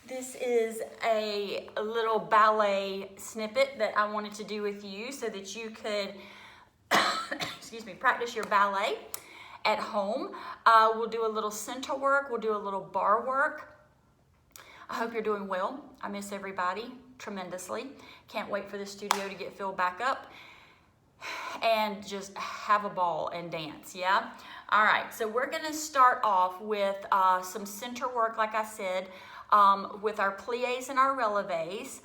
This is a little ballet snippet that I wanted to do with you so that you could, excuse me, practice your ballet at home. We'll do a little center work. We'll do a little bar work. I hope you're doing well. I miss everybody tremendously. Can't wait for the studio to get filled back up and just have a ball and dance, yeah? All right, so we're gonna start off with some center work, like I said, with our plies and our releves.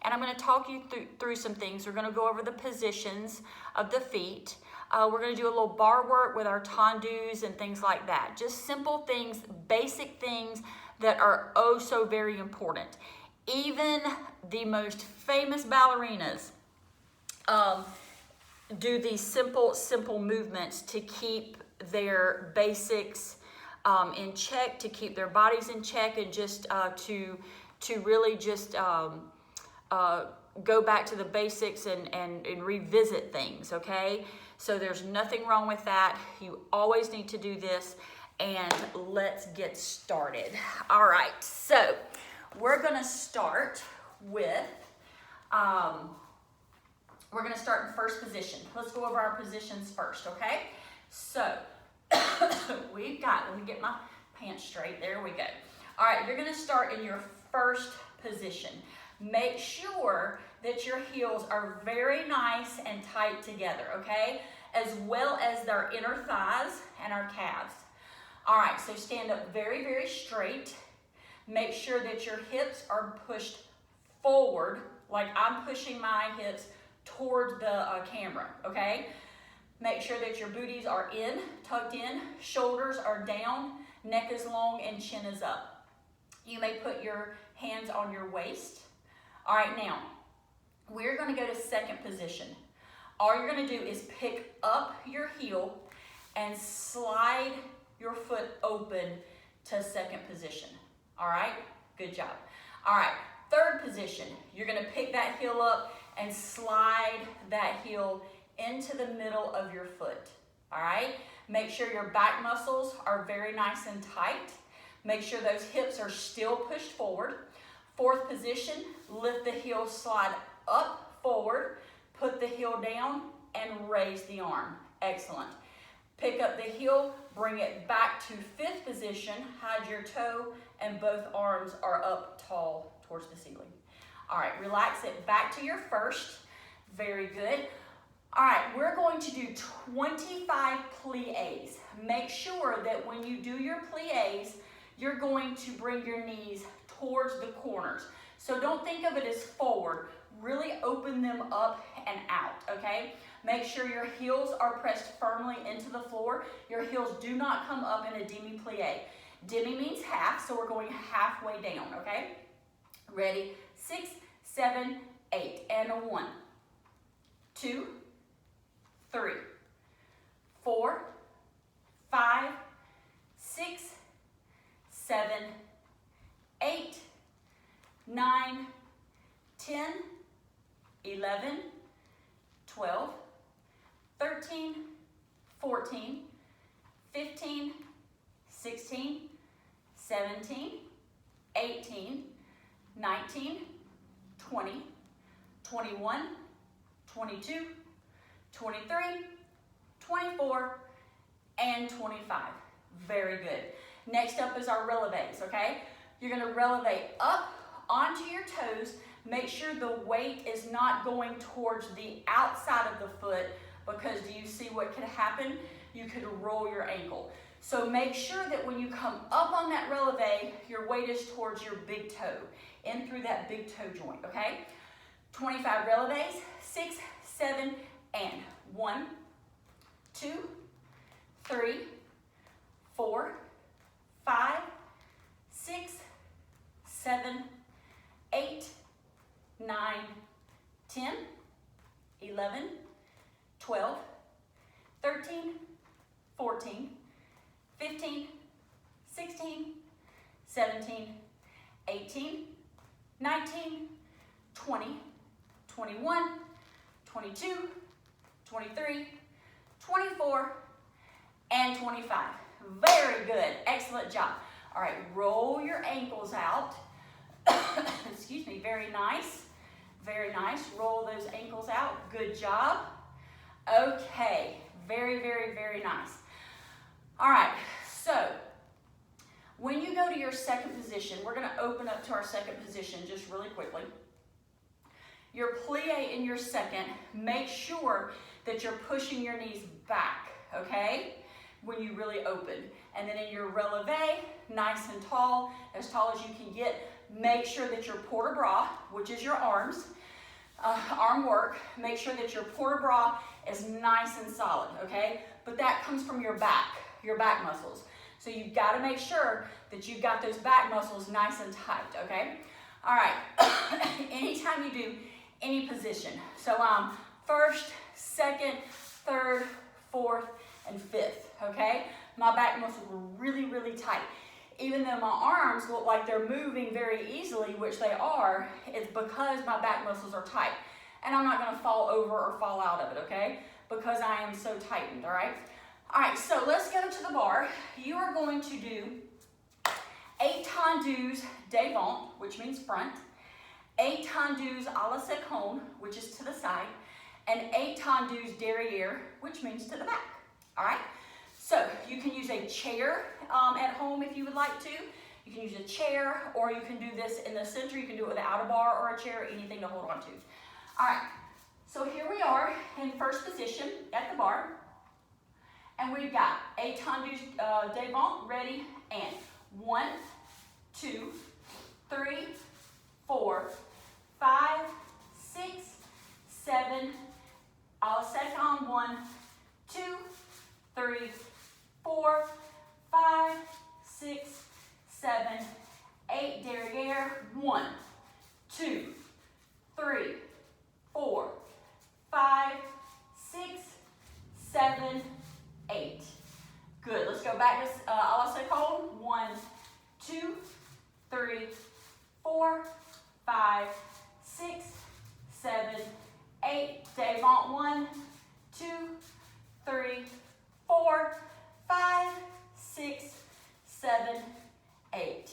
And I'm gonna talk you through some things. We're gonna go over the positions of the feet. We're gonna do a little bar work with our tendus and things like that. Just simple things, basic things that are oh so very important. Even the most famous ballerinas do these simple movements to keep their basics in check, to keep their bodies in check, and just to really just go back to the basics and revisit things, okay? So there's nothing wrong with that. You always need to do this, and let's get started. All right, so we're gonna start with, we're gonna start in first position. Let's go over our positions first, okay? So we've got, let me get my pants straight, there we go. All right, you're gonna start in your first position. Make sure that your heels are very nice and tight together, okay? As well as their inner thighs and our calves. All right, so stand up very, very straight. Make sure that your hips are pushed forward, like I'm pushing my hips toward the camera, okay? Make sure that your booties are in, tucked in, shoulders are down, neck is long, and chin is up. You may put your hands on your waist. All right, now, we're gonna go to second position. All you're gonna do is pick up your heel and slide your foot open to second position. All right, good job. All right, third position, you're gonna pick that heel up and slide that heel into the middle of your foot, all right? Make sure your back muscles are very nice and tight. Make sure those hips are still pushed forward. Fourth position, lift the heel, slide up, forward, put the heel down, and raise the arm. Excellent. Pick up the heel, bring it back to fifth position, hide your toe, and both arms are up tall towards the ceiling. All right, relax it back to your first. Very good. All right, we're going to do 25 plies. Make sure that when you do your plies, you're going to bring your knees towards the corners. So don't think of it as forward. Really open them up and out, okay? Make sure your heels are pressed firmly into the floor. Your heels do not come up in a demi-plie. Demi means half, so we're going halfway down, okay? Ready? 6, 7, 8, and a 1, 2, 3, 4, 5, 6, 7, 8, 9, 10, 11, 12, 13, 14, 15, 16, 17, 18, 19, 20, 21, 22, 23, 24, and 25. Very good. Next up is our releves, okay? You're gonna releve up onto your toes. Make sure the weight is not going towards the outside of the foot, because do you see what could happen? You could roll your ankle. So make sure that when you come up on that releve, your weight is towards your big toe, in through that big toe joint, okay? 25 releves, 6, 7, and 1, 2, 3, 4, 5, 6, 7, 8, 9, 10, 11, 12, 13, 14, 15, 16, 17, 18, 19, 20, 21, 22, 23, 24, and 25. Very good. Excellent job. All right, roll your ankles out. Excuse me, very nice. Very nice. Roll those ankles out. Good job. Okay, very, very, very nice. All right, so when you go to your second position, we're going to open up to our second position just really quickly. Your plie in your second, make sure that you're pushing your knees back, okay, when you really open. And then in your releve, nice and tall as you can get, make sure that your port de bras, which is your arms, arm work, make sure that your port de bras is nice and solid, okay? But that comes from your back muscles. So you've got to make sure that you've got those back muscles nice and tight, okay? All right, anytime you do any position. So first, second, third, fourth, and fifth, okay? My back muscles were really, really tight. Even though my arms look like they're moving very easily, which they are, it's because my back muscles are tight. And I'm not gonna fall over or fall out of it, okay? Because I am so tightened, all right? All right, so let's go to the bar. You are going to do 8 tendus devant, which means front, 8 tendus à la seconde, which is to the side, and 8 tendus derrière, which means to the back, all right? So you can use a chair at home if you would like to. You can use a chair, or you can do this in the center. You can do it without a bar or a chair, anything to hold on to. All right, so here we are in first position at the bar. And we've got 8 tendus devant, ready, and 1, 2, 3, 4, 5, 6, 7, à la seconde, 1, 2, 3, 4, 5, 6, 7, 8, derrière, 1, 2, 3, 4, 5, 6, 7, 8. Good. Let's go back to à la seconde. 1, 2, 3, 4, 5, 6, 7, 8. Devant. 1, 2, 3, 4, 5, 6, 7, 8.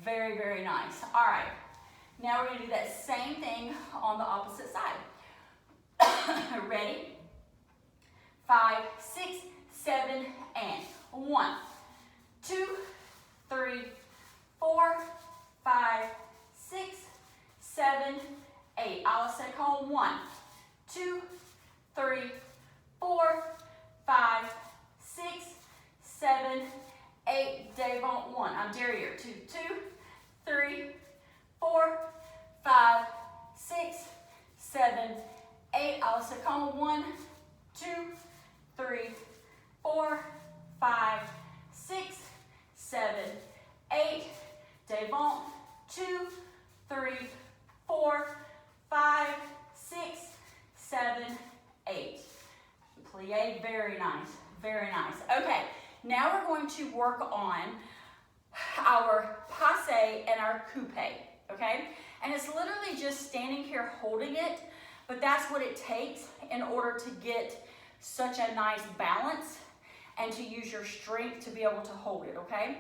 Very, very nice. All right. Now we're going to do that same thing on the opposite side. Ready? 5, 6, 7, and 1, 2, 3, 4, 5, 6, 7, 8. À la seconde. 1, 2, 3, 4, 5, 6, 7, 8. Devant. 1. I'm derrière. 2, 2, 3, 4, 5, 6, 7, 8. À la seconde. 1, 2, 3, 4, 5, 6, 7, 8. Devant. 2, 3, 4, 5, 6, 7, 8. Plie, very nice, very nice. Okay, now we're going to work on our passe and our coupe, okay? And it's literally just standing here holding it, but that's what it takes in order to get such a nice balance and to use your strength to be able to hold it, okay?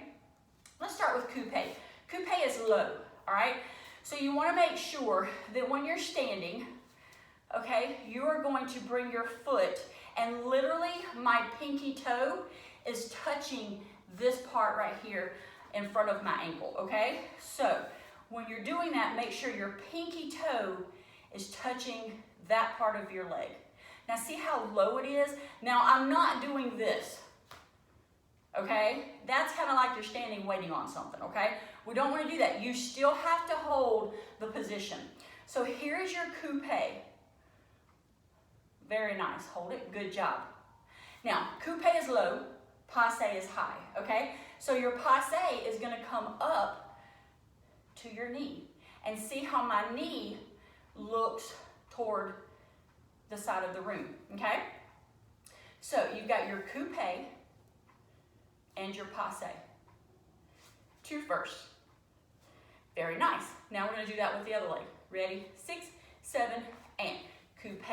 Let's start with coupe. Coupe is low, all right? So you want to make sure that when you're standing, okay, you are going to bring your foot, and literally my pinky toe is touching this part right here in front of my ankle, okay? So when you're doing that, make sure your pinky toe is touching that part of your leg. Now see how low it is? Now I'm not doing this, okay? That's kind of like you're standing waiting on something, okay? We don't want to do that. You still have to hold the position. So here's your coupe. Very nice. Hold it. Good job. Now, coupe is low, passe is high, okay? So your passe is going to come up to your knee. And see how my knee looks toward the side of the room, okay? So you've got your coupe and your passe. 2 first. Very nice. Now we're going to do that with the other leg. Ready? 6, 7, and coupe.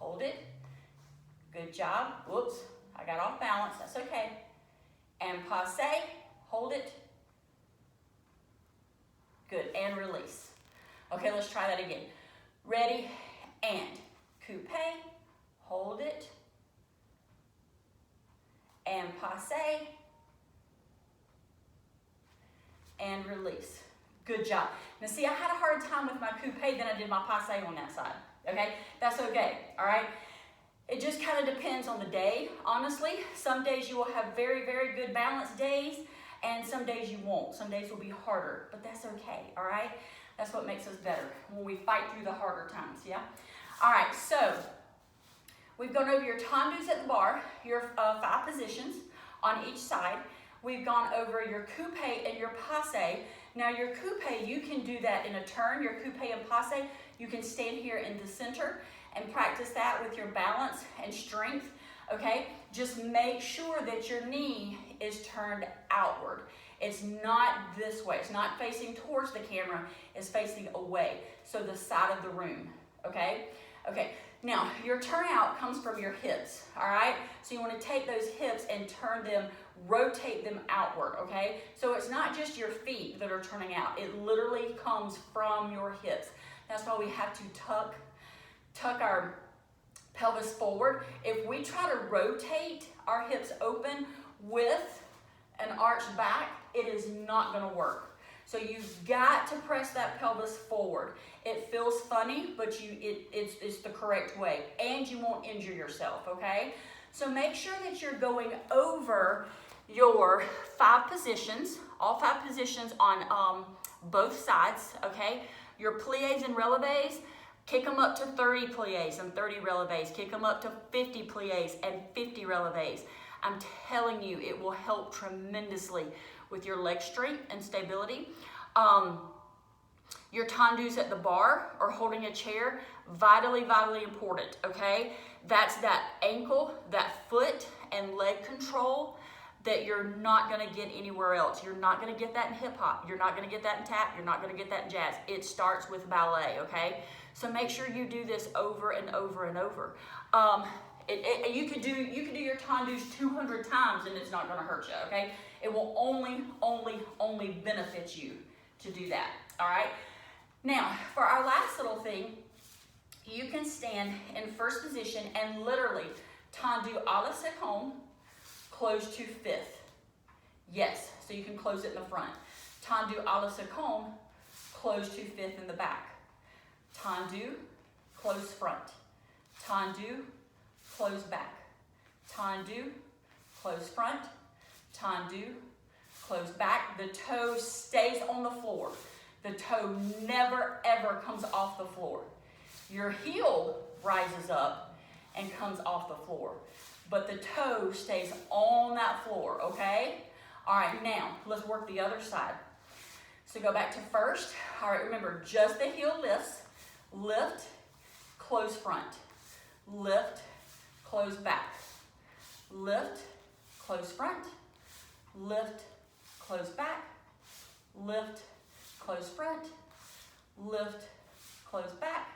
Hold it. Good job. Whoops. I got off balance. That's okay. And passe. Hold it. Good. and release. Okay, let's try that again. Ready, and coupe, hold it, and passe, and release. Good job. Now see, I had a harder time with my coupe than I did my passe on that side. Okay, that's okay, all right? It just kind of depends on the day, honestly. Some days you will have very, very good balanced days, and some days you won't. Some days will be harder, but that's okay, all right? That's what makes us better, when we fight through the harder times, yeah? All right, so we've gone over your tendus at the bar, your 5 positions on each side. We've gone over your coupe and your passe. Now your coupe, you can do that in a turn. Your coupe and passe, you can stand here in the center and practice that with your balance and strength, okay? Just make sure that your knee is turned outward. It's not this way. It's not facing towards the camera. It's facing away, so the side of the room, okay? Okay, now your turnout comes from your hips, all right? So you want to take those hips and turn them, rotate them outward, okay? So it's not just your feet that are turning out. It literally comes from your hips. That's why we have to tuck our pelvis forward. If we try to rotate our hips open with an arched back, it is not going to work. So you've got to press that pelvis forward. It feels funny, but it's the correct way, and you won't injure yourself, okay? So make sure that you're going over your 5 positions, all 5 positions on both sides, okay? Your pliés and relevés, kick them up to 30 pliés and 30 relevés. Kick them up to 50 pliés and 50 relevés. I'm telling you, it will help tremendously with your leg strength and stability. Your tendus at the bar or holding a chair, vitally, vitally important, okay? That's that ankle, that foot, and leg control that you're not gonna get anywhere else. You're not gonna get that in hip hop. You're not gonna get that in tap. You're not gonna get that in jazz. It starts with ballet, okay? So make sure you do this over and over and over. You could do your tendus 200 times and it's not gonna hurt you, okay? It will only benefit you to do that, all right? Now, for our last little thing, you can stand in first position and literally tendu à la seconde, close to 5th. Yes, so you can close it in the front. Tendu à la seconde, close to 5th in the back. Tendu, close front. Tendu, close back. Tendu, close front. Tendu, close back. The toe stays on the floor. The toe never, ever comes off the floor. Your heel rises up and comes off the floor, but the toe stays on that floor, okay? All right, now let's work the other side. So go back to first. All right, remember, just the heel lifts. Lift, close front. Lift, close back. Lift, close front. Lift, close back. Lift, close front. Lift, close back.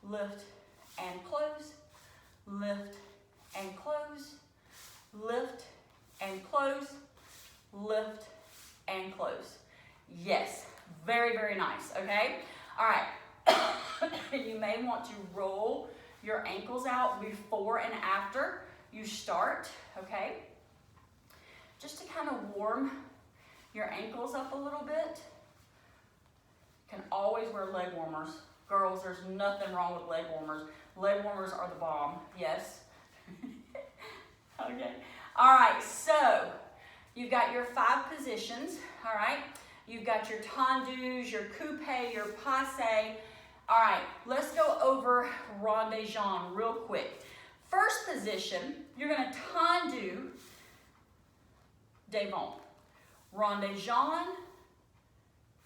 Lift and close. Lift and close. Lift and close. Lift and close. Yes, very, very nice, okay? All right, you may want to roll your ankles out before and after you start, okay? Just to kind of warm your ankles up a little bit. You can always wear leg warmers. Girls, there's nothing wrong with leg warmers. Leg warmers are the bomb, yes? Okay, all right, so you've got your 5 positions, all right? You've got your tendus, your coupe, your passe. All right, let's go over rond de jambe real quick. First position, you're gonna tendu devant. Rond de jambe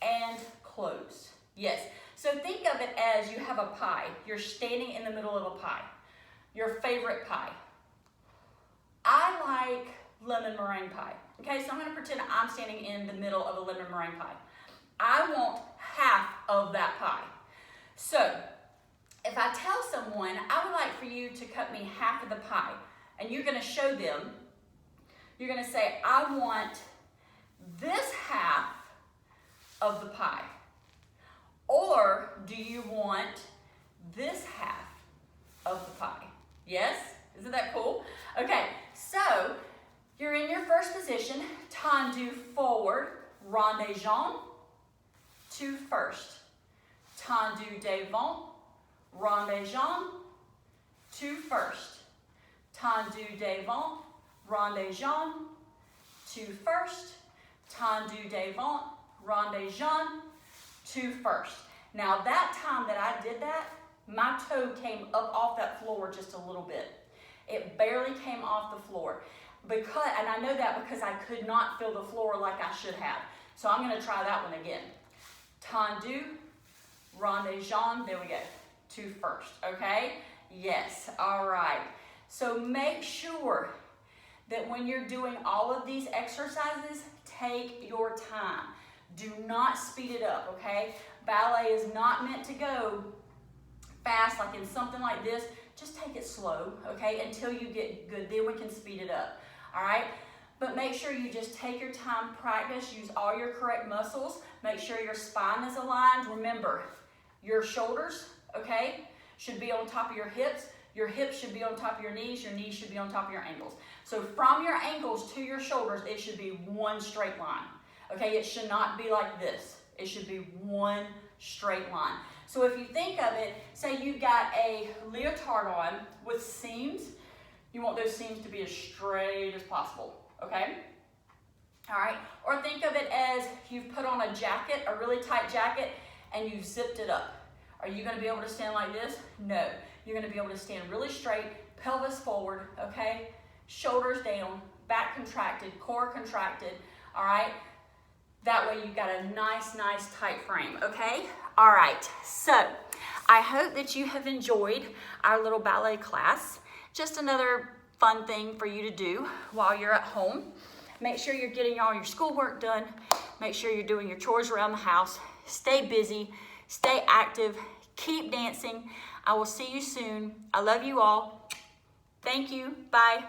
and close. Yes, so think of it as you have a pie. You're standing in the middle of a pie. Your favorite pie. I like lemon meringue pie. Okay, so I'm gonna pretend I'm standing in the middle of a lemon meringue pie. I want half of that pie. So, if I tell someone, I would like for you to cut me half of the pie, and you're gonna show them, you're gonna say, I want this half of the pie. do you want this half of the pie? Yes? Isn't that cool? Okay, so you're in your first position, tendu forward, rond des jambes, to first. Tendu devant, rond des jambes, to first. Tendu devant, rond des jambes, to first. Tendu devant, rond des jambes, to first. Now that time that I did that, my toe came up off that floor just a little bit. It barely came off the floor. And I know that because I could not feel the floor like I should have. So I'm going to try that one again. Tendu, rond des jambes, there we go, to first, okay? Yes, all right. So make sure that when you're doing all of these exercises, take your time. Do not speed it up, okay? Ballet is not meant to go fast, like in something like this. Just take it slow, okay, until you get good. Then we can speed it up, all right? But make sure you just take your time, practice, use all your correct muscles. Make sure your spine is aligned. Remember, your shoulders, okay, should be on top of your hips. Your hips should be on top of your knees should be on top of your ankles. So from your ankles to your shoulders, it should be one straight line. Okay, it should not be like this. It should be one straight line. So if you think of it, say you've got a leotard on with seams, you want those seams to be as straight as possible, okay? All right, or think of it as you've put on a jacket, a really tight jacket, and you've zipped it up. Are you gonna be able to stand like this? No. You're gonna be able to stand really straight, pelvis forward, okay? Shoulders down, back contracted, core contracted, all right? That way you've got a nice tight frame, okay? All right, so I hope that you have enjoyed our little ballet class. Just another fun thing for you to do while you're at home. Make sure you're getting all your schoolwork done. Make sure you're doing your chores around the house. Stay busy, stay active, keep dancing. I will see you soon. I love you all. Thank you, bye.